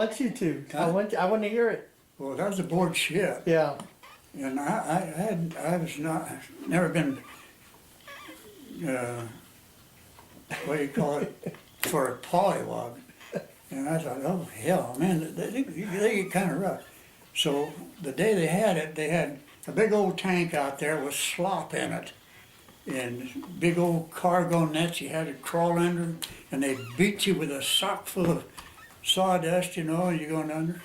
want you to. Huh? I want to hear it. Well, that was a board ship, Yeah. and I was not, never been, what do you call it, for a polywog. And I thought, oh, hell, man, they get kind of rough. So the day they had it, they had a big old tank out there with slop in it. And big old cargo nets you had to crawl under, and they beat you with a sock full of sawdust, and you're going under.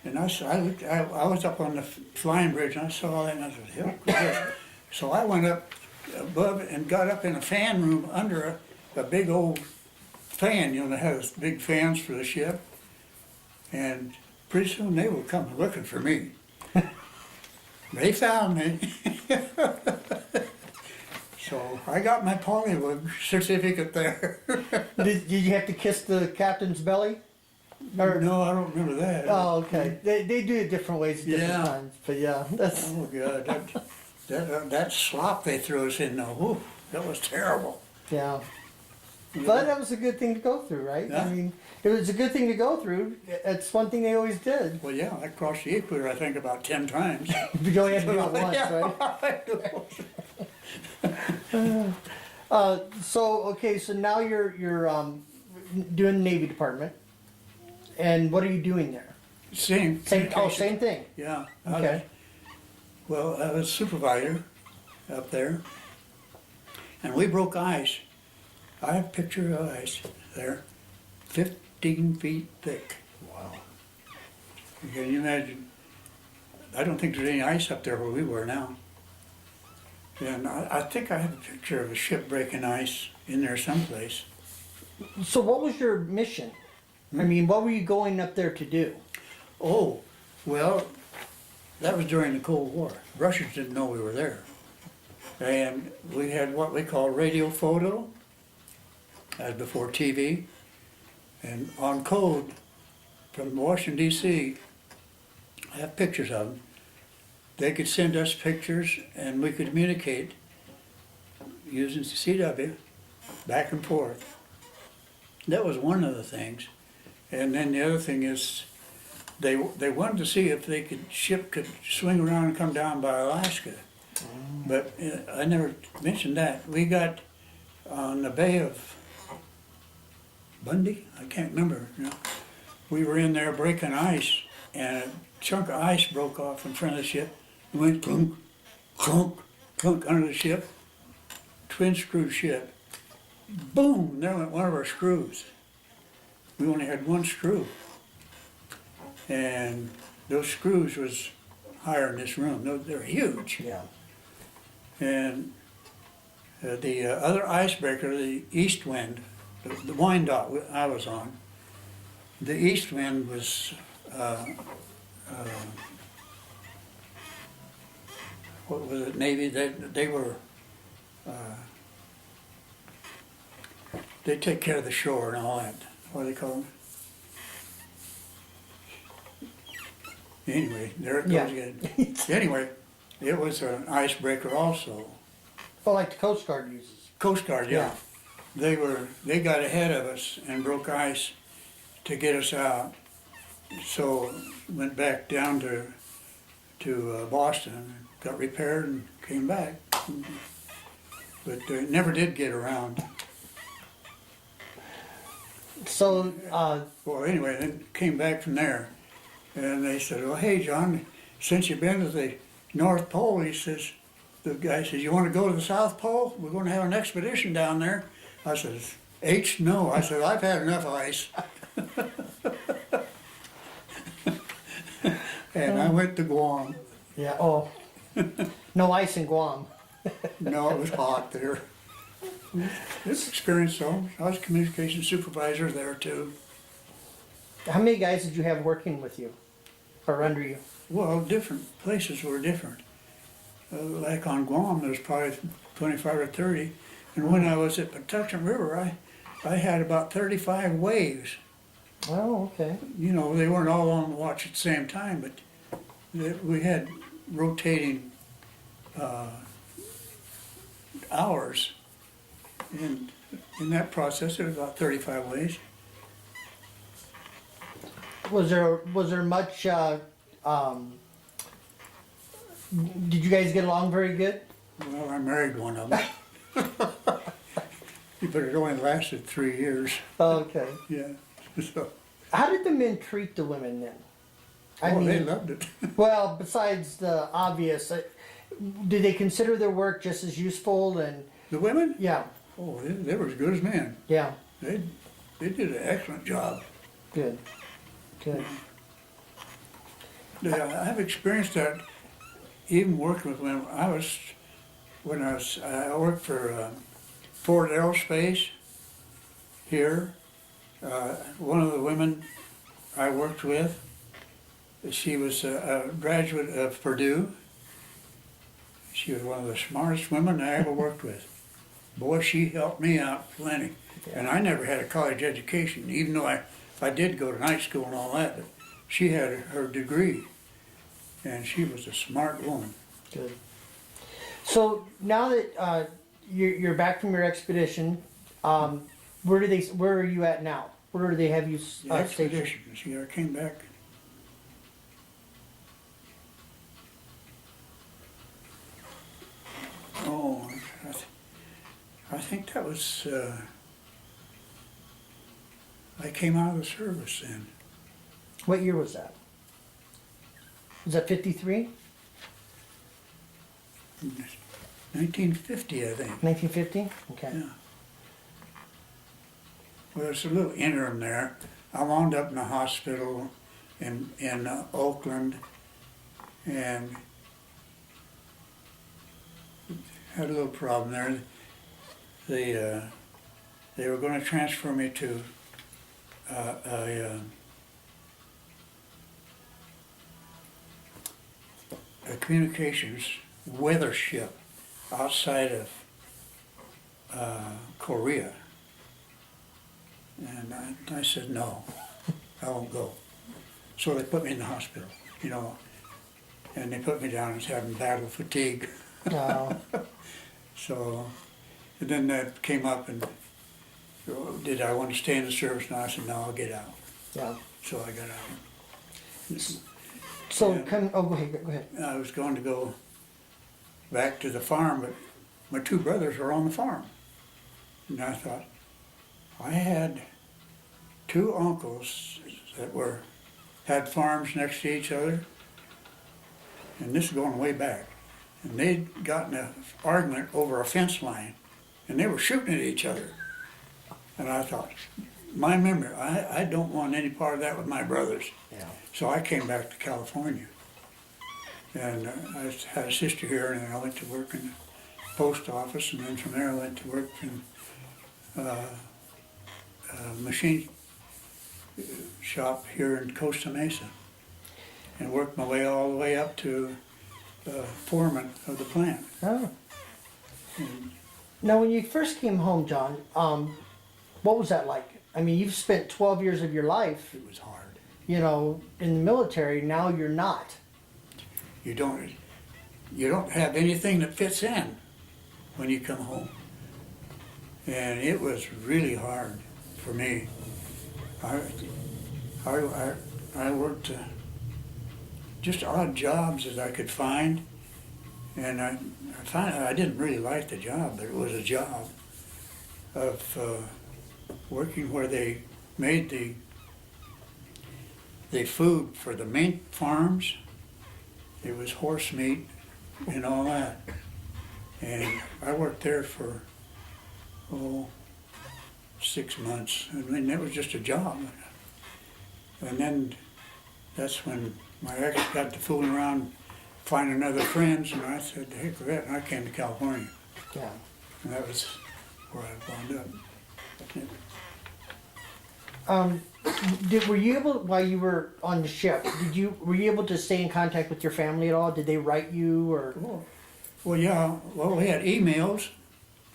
And I was up on the flying bridge, and I saw all that, and I said, hell, yes. So I went up above and got up in a fan room under a big old fan, that has big fans for the ship. And pretty soon they were coming looking for me. They found me. So I got my polywog certificate there. Did you have to kiss the captain's belly? Or, No, I don't remember that. Oh, okay. They do it different ways at different Yeah. times. But yeah, that's Oh, God, that slop they threw us in, though, whew, that was terrible. yeah. But that was a good thing to go through, right? Yeah. I mean, it was a good thing to go through. It's one thing they always did. Well, yeah, I crossed the equator, I think, about 10 times. You only had to do it once, right? So now you're doing the Navy Department, and what are you doing there? Same. Same thing. Yeah. Okay. Well, I was supervisor up there, and we broke ice. I have a picture of ice there, 15 feet thick. Wow. Can you imagine? I don't think there's any ice up there where we were now. And I think I have a picture of a ship breaking ice in there someplace. So what was your mission? I mean, what were you going up there to do? Oh, well, that was during the Cold War. Russians didn't know we were there. And we had what we call radio photo, as before TV. And on code from Washington, D.C., I have pictures of them. They could send us pictures and we could communicate using CW back and forth. That was one of the things. And then the other thing is they wanted to see if ship could swing around and come down by Alaska. But I never mentioned that. We got on the Bay of Bundy, I can't remember. We were in there breaking ice, and a chunk of ice broke off in front of the ship. It went clunk, clunk, clunk under the ship. Twin screw ship. Boom! There went one of our screws. We only had one screw, and those screws was higher in this room. They're huge. Yeah. And the other icebreaker, the east wind, the wind dot I was on, the east wind was what was it, Navy? They were they take care of the shore and all that. What do they call them? Anyway, there it goes Yeah. again. Anyway, it was an icebreaker also. Oh, like the Coast Guard uses. Coast Guard, yeah. They got ahead of us and broke ice to get us out. So went back down to Boston, got repaired and came back. But never did get around. So, Well, anyway, then came back from there. And they said, well, hey, John, since you've been to the North Pole, the guy says, you want to go to the South Pole? We're going to have an expedition down there. I says, no. I said, I've had enough ice. And I went to Guam. yeah, oh, no ice in Guam. No, it was hot there. This experience, though, I was a communication supervisor there too. How many guys did you have working with you or under you? Well, different places were different. Like on Guam, there was probably 25 or 30. And when I was at Patuxent River, I had about 35 waves. Oh, okay. They weren't all on the watch at the same time, but we had rotating hours. And in that process, there was about 35 waves. Was there much? Did you guys get along very good? Well, I married one of them. But it only lasted 3 years. Okay. Yeah. So, How did the men treat the women then? they loved it. Well, besides the obvious, did they consider their work just as useful? And The women? yeah, Oh, they were as good as men. yeah, They did an excellent job. good, good. Yeah, I've experienced that even working with women. I worked for Ford Aerospace here. One of the women I worked with, she was a graduate of Purdue. She was one of the smartest women I ever worked with. Boy, she helped me out plenty. And I never had a college education, even though I did go to night school and all that, but she had her degree. And she was a smart woman. Good. So now that you're back from your expedition, where are you at now? Where do they have you The stationed? expedition, see, I came back. Oh, I think that was, I came out of the service then. What year was that? Was that 53? 1950, I think. 1950? Okay. Yeah. Well, there's a little interim there. I wound up in a hospital in Oakland and had a little problem there. They were going to transfer me to a communications weather ship outside of Korea. And I said, no, I won't go. So they put me in the hospital, and they put me down as having battle fatigue. No. So, and then that came up and, did I want to stay in the service? And I said, no, I'll get out. Yeah. So I got out. So Yeah. go ahead. Go ahead. I was going to go back to the farm, but my two brothers were on the farm. And I thought, I had two uncles that had farms next to each other, and this is going way back. And they'd gotten an argument over a fence line, and they were shooting at each other. And I thought, my memory, I don't want any part of that with my brothers. Yeah. So I came back to California. And I had a sister here, and then I went to work in the post office, and then from there I went to work in machine shop here in Costa Mesa, and worked my way all the way up to foreman of the plant. Oh. And Now, when you first came home, John, what was that like? I mean, you've spent 12 years of your life, it was hard. in the military. Now you're not. You don't have anything that fits in when you come home, and it was really hard for me. I worked just odd jobs that I could find, and I found I didn't really like the job, but it was a job of working where they made the food for the mink farms. It was horse meat and all that, and I worked there for 6 months. I mean, it was just a job. And then that's when my ex got to fooling around, finding other friends, and I said, heck with that, and I came to California. Yeah. And that was where I wound up. Were you able, while you were on the ship, were you able to stay in contact with your family at all? Did they write you or Well, yeah, well, we had emails.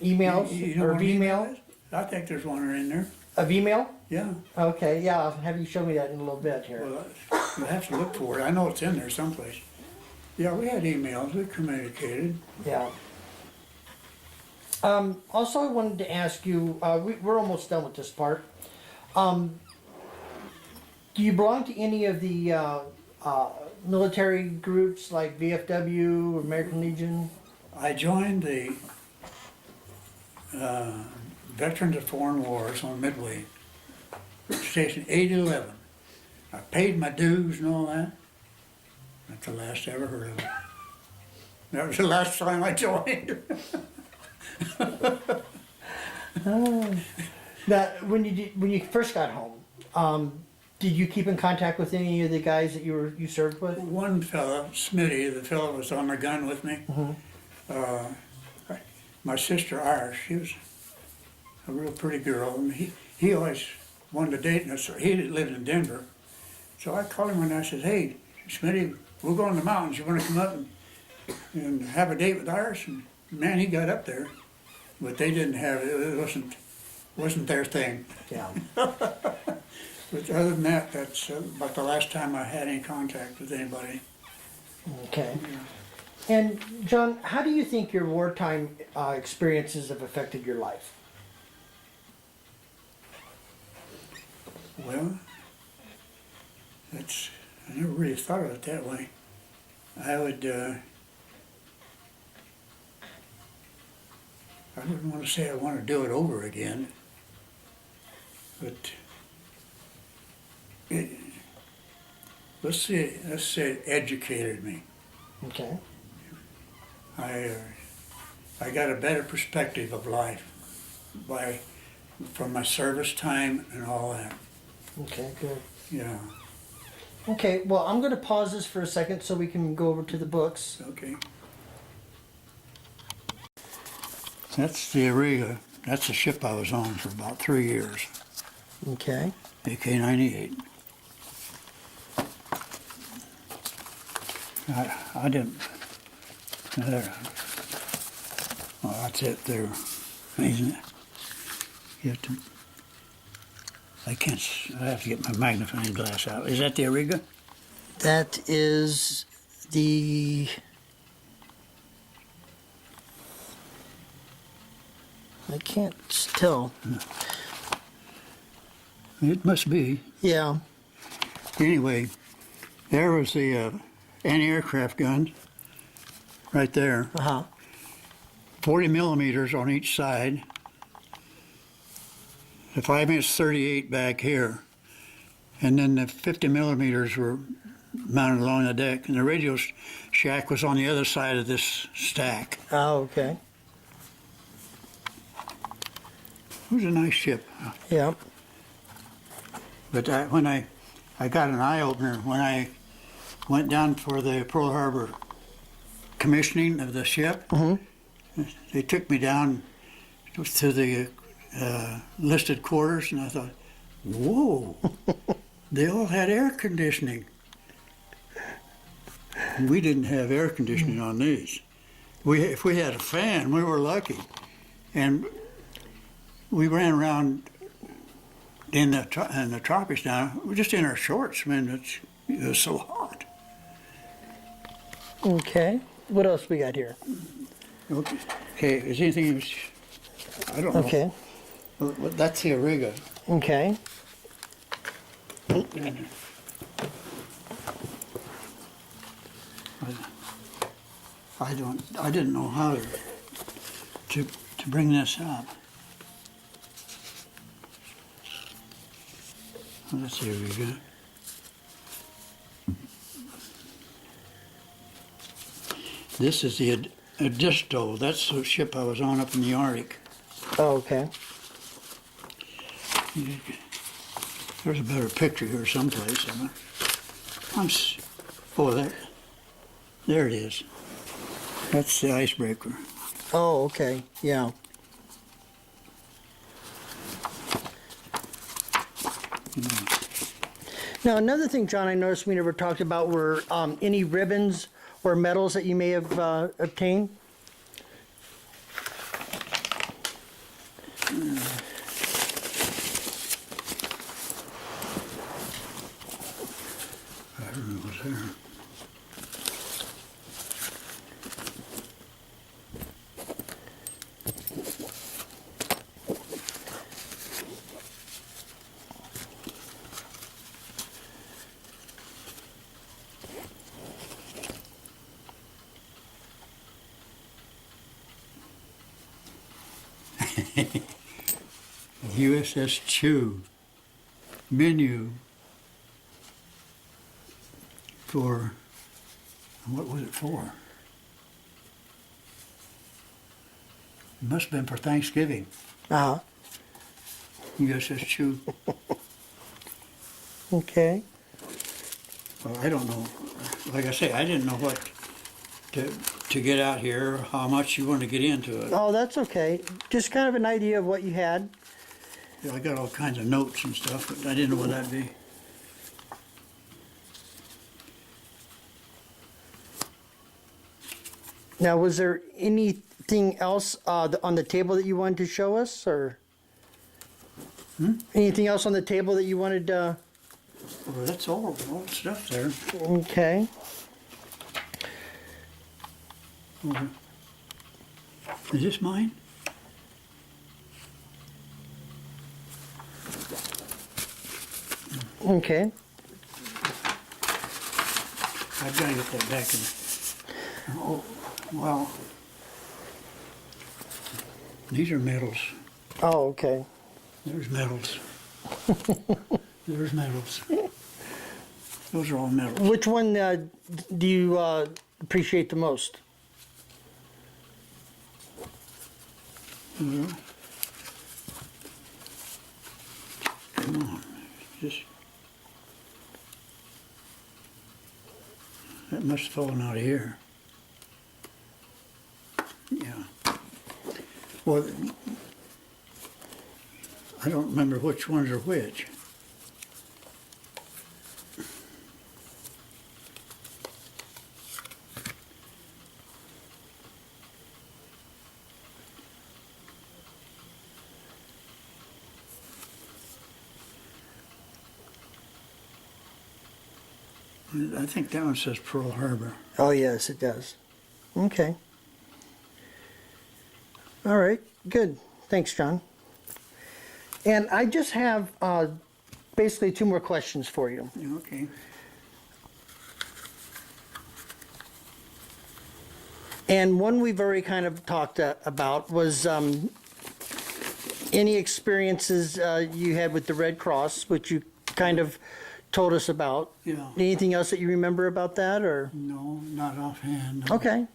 emails You know or what email? is? I think there's one in there, Of email? yeah. Okay, yeah. I'll have you show me that in a little bit here. Well, you have to look for it. I know it's in there someplace. Yeah, we had emails, we communicated. Yeah. Also, I wanted to ask you, we're almost done with this part. Do you belong to any of the military groups like VFW, American Legion? I joined the Veterans of Foreign Wars on Midway, Station 811. I paid my dues and all that. That's the last I ever heard of it. That was the last time I joined. That when you first got home, did you keep in contact with any of the guys that you served with? One fella, Smitty, the fella was on the gun with me. My sister Iris, she was a real pretty girl, and he always wanted to date us. He lived in Denver, so I called him one night. I said, "Hey, Smitty, we'll go in the mountains. You want to come up and have a date with Iris?" And man, he got up there, but they didn't have it. It wasn't their thing. Yeah. But other than that, that's about the last time I had any contact with anybody. Okay. And John, how do you think your wartime experiences have affected your life? Well, I never really thought of it that way. I wouldn't want to say I want to do it over again, but let's say it educated me. Okay. I got a better perspective of life from my service time and all that. Okay, good. Yeah. Okay, well, I'm going to pause this for a second so we can go over to the books. Okay. That's the Ariga. That's the ship I was on for about 3 years. Okay. AK-98. I didn't. There. Well, that's it there. Isn't it? You have to. I have to get my magnifying glass out. Is that the Ariga? That is the. I can't tell. It must be. Yeah. Anyway, there was the anti-aircraft gun right there. 40 millimeters on each side. The 5-inch 38 back here. And then the 50 millimeters were mounted along the deck. And the radio shack was on the other side of this stack. Oh, okay. It was a nice ship. Yeah. But when I got an eye-opener when I went down for the Pearl Harbor commissioning of the ship. Mm-hmm. They took me down to the listed quarters, and I thought, whoa, they all had air conditioning. We didn't have air conditioning on these. If we had a fan, we were lucky. And we ran around in the tropics down, we're just in our shorts. I mean, it was so hot. Okay. What else we got here? Okay, is anything, I don't know. Okay. Well, that's the Ariga. Okay. I didn't know how to bring this up. Well, that's the Ariga. This is the Edisto. That's the ship I was on up in the Arctic. Oh, okay. There's a better picture here someplace. There it is. That's the icebreaker. Oh, okay. Yeah. Now, another thing, John, I noticed we never talked about were any ribbons or medals that you may have obtained. I don't know what's there. USS Chew. Menu for, what was it for? It must have been for Thanksgiving. Uh-huh. USS Chew. Okay. Well, I don't know. Like I say, I didn't know what to get out here, how much you want to get into it. Oh, that's okay. Just kind of an idea of what you had. I got all kinds of notes and stuff, but I didn't know what that'd be. Now, was there anything else on the table that you wanted to show us, or anything else on the table that you wanted? Well, that's all the stuff there. Okay. Is this mine? Okay. I've got to get that back in. Oh, well, these are medals. Oh, okay. There's medals. There's medals. Those are all medals. Which one do you appreciate the most? Well, come on, just that must have fallen out of here. Yeah. Well, I don't remember which ones are which. I think that one says Pearl Harbor. Oh, yes, it does. Okay. All right, good. Thanks, John. And I just have basically two more questions for you. Okay. And one we've already kind of talked about was any experiences you had with the Red Cross, which you kind of told us about. Yeah. Anything else that you remember about that, or? No, not offhand. No. Okay.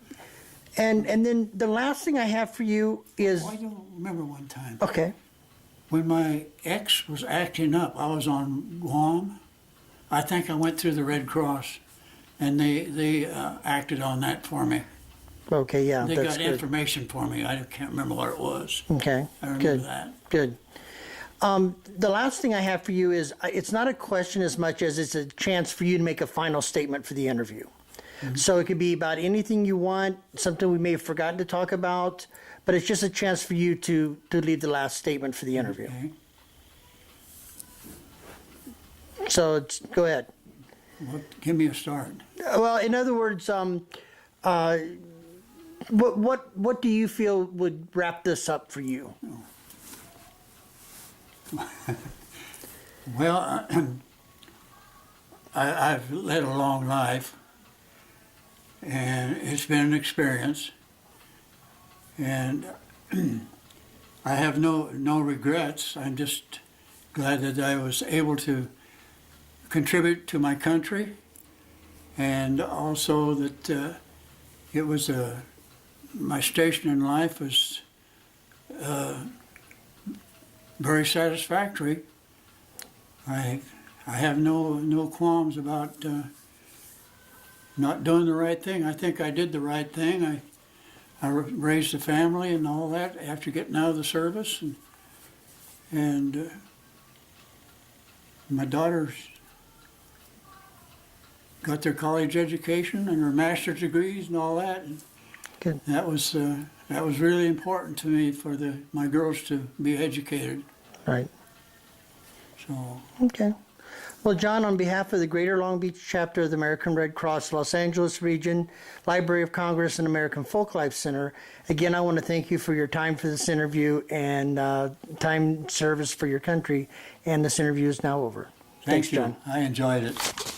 And then the last thing I have for you is, Oh, I don't remember one time. okay, When my ex was acting up, I was on Guam. I think I went through the Red Cross, and they acted on that for me. okay, yeah, They that's got good. information for me. I can't remember what it was. Okay, I remember good, that. good. The last thing I have for you is, it's not a question as much as it's a chance for you to make a final statement for the interview. So it could be about anything you want, something we may have forgotten to talk about, but it's just a chance for you to leave the last statement for the interview. Okay. So go ahead. Well, give me a start. Well, in other words, what do you feel would wrap this up for you? Well, I've led a long life, and it's been an experience, and I have no regrets. I'm just glad that I was able to contribute to my country, and also that it was my station in life was very satisfactory. I have no qualms about not doing the right thing. I think I did the right thing. I raised a family and all that after getting out of the service, and my daughters got their college education and their master's degrees and all that. And Good. that was really important to me for my girls to be educated. Right. So Okay. Well, John, on behalf of the Greater Long Beach chapter of the American Red Cross Los Angeles region, Library of Congress, and American Folklife Center, again, I want to thank you for your time for this interview and time service for your country. And this interview is now over. Thanks, thank you. John. I enjoyed it.